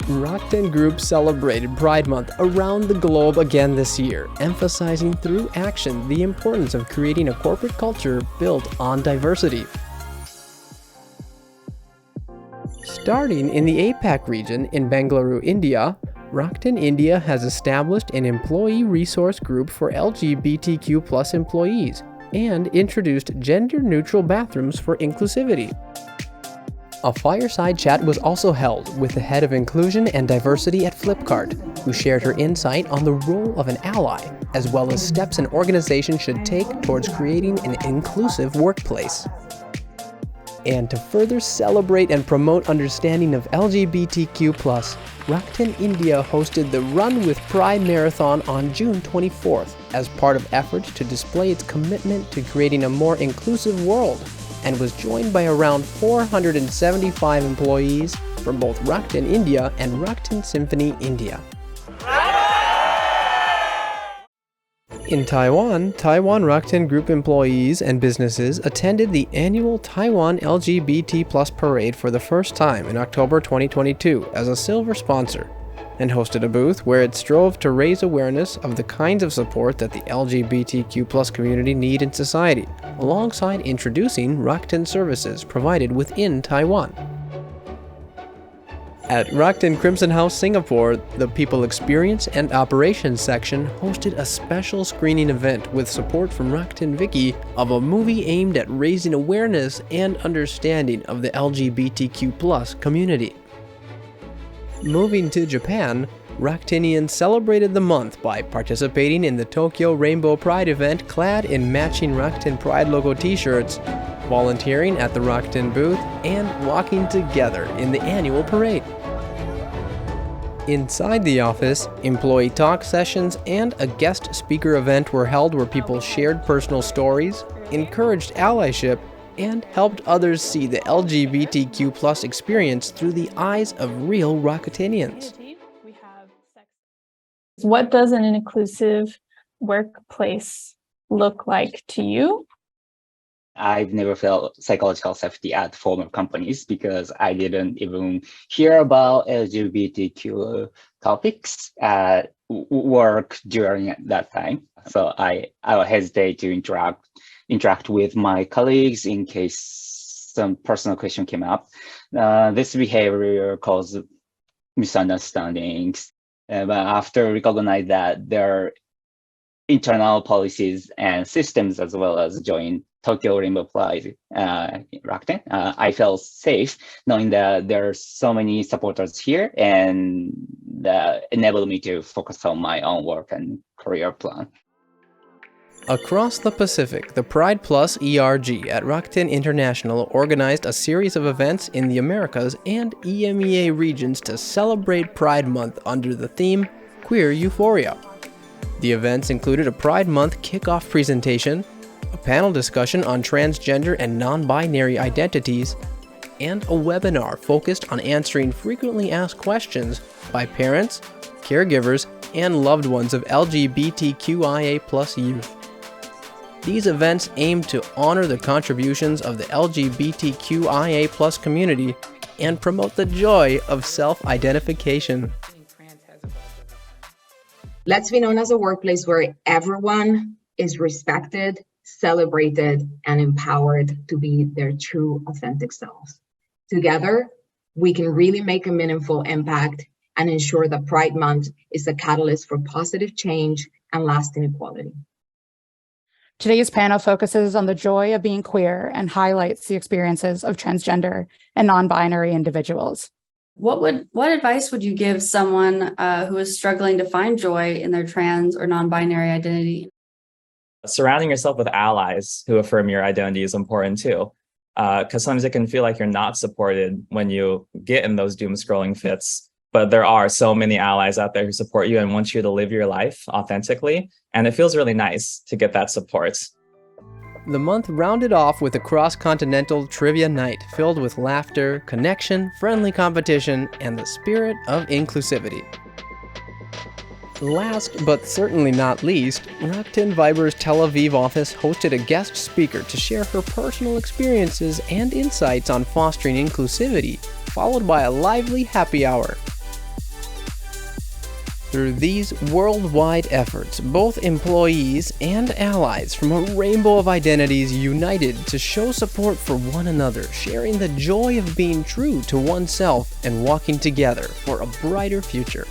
Rakuten Group celebrated Pride Month around the globe again this year, emphasizing through action the importance of creating a corporate culture built on diversity. Starting in the APAC region in Bengaluru, India, Rakuten India has established an employee resource group for LGBTQ+ employees and introduced gender-neutral bathrooms for inclusivity. A fireside chat was also held with the head of inclusion and diversity at Flipkart, who shared her insight on the role of an ally, as well as steps an organization should take towards creating an inclusive workplace. And to further celebrate and promote understanding of LGBTQ+, Rakuten India hosted the Run with Pride Marathon on June 24th as part of efforts to display its commitment to creating a more inclusive world, and was joined by around 475 employees from both Rakuten India and Rakuten Symphony India. In Taiwan, Rakuten Group employees and businesses attended the annual Taiwan LGBT+ Parade for the first time in October 2022 as a silver sponsor, and hosted a booth where it strove to raise awareness of the kinds of support that the LGBTQ+ community need in society, alongside introducing Rakuten services provided within Taiwan. At Rakuten Crimson House Singapore, the People Experience and Operations section hosted a special screening event with support from Rakuten Viki of a movie aimed at raising awareness and understanding of the LGBTQ+ community. Moving to Japan, Rakutenians celebrated the month by participating in the Tokyo Rainbow Pride event clad in matching Rakuten Pride logo t-shirts, volunteering at the Rakuten booth, and walking together in the annual parade. Inside the office, employee talk sessions and a guest speaker event were held where people shared personal stories, encouraged allyship, and helped others see the LGBTQ+ experience through the eyes of real Rakutenians. What does an inclusive workplace look like to you? I've never felt psychological safety at former companies because I didn't even hear about LGBTQ topics at work during that time. So I hesitate to interact with my colleagues in case some personal question came up. This behavior caused misunderstandings. But after recognizing that there are internal policies and systems as well as join Tokyo Rainbow Pride Rakuten, I felt safe knowing that there are so many supporters here, and that enabled me to focus on my own work and career plan. Across the Pacific, the Pride Plus ERG at Rakuten International organized a series of events in the Americas and EMEA regions to celebrate Pride Month under the theme Queer Euphoria. The events included a Pride Month kickoff presentation, a panel discussion on transgender and non-binary identities, and a webinar focused on answering frequently asked questions by parents, caregivers, and loved ones of LGBTQIA+ youth. These events aim to honor the contributions of the LGBTQIA+ community and promote the joy of self-identification. Let's be known as a workplace where everyone is respected, celebrated, and empowered to be their true, authentic selves. Together, we can really make a meaningful impact and ensure that Pride Month is a catalyst for positive change and lasting equality. Today's panel focuses on the joy of being queer and highlights the experiences of transgender and non-binary individuals. What advice would you give someone who is struggling to find joy in their trans or non-binary identity? Surrounding yourself with allies who affirm your identity is important too, because sometimes it can feel like you're not supported when you get in those doom scrolling fits. But there are so many allies out there who support you and want you to live your life authentically. And it feels really nice to get that support. The month rounded off with a cross-continental trivia night filled with laughter, connection, friendly competition, and the spirit of inclusivity. Last but certainly not least, Rakuten Viber's Tel Aviv office hosted a guest speaker to share her personal experiences and insights on fostering inclusivity, followed by a lively happy hour. Through these worldwide efforts, both employees and allies from a rainbow of identities united to show support for one another, sharing the joy of being true to oneself and walking together for a brighter future.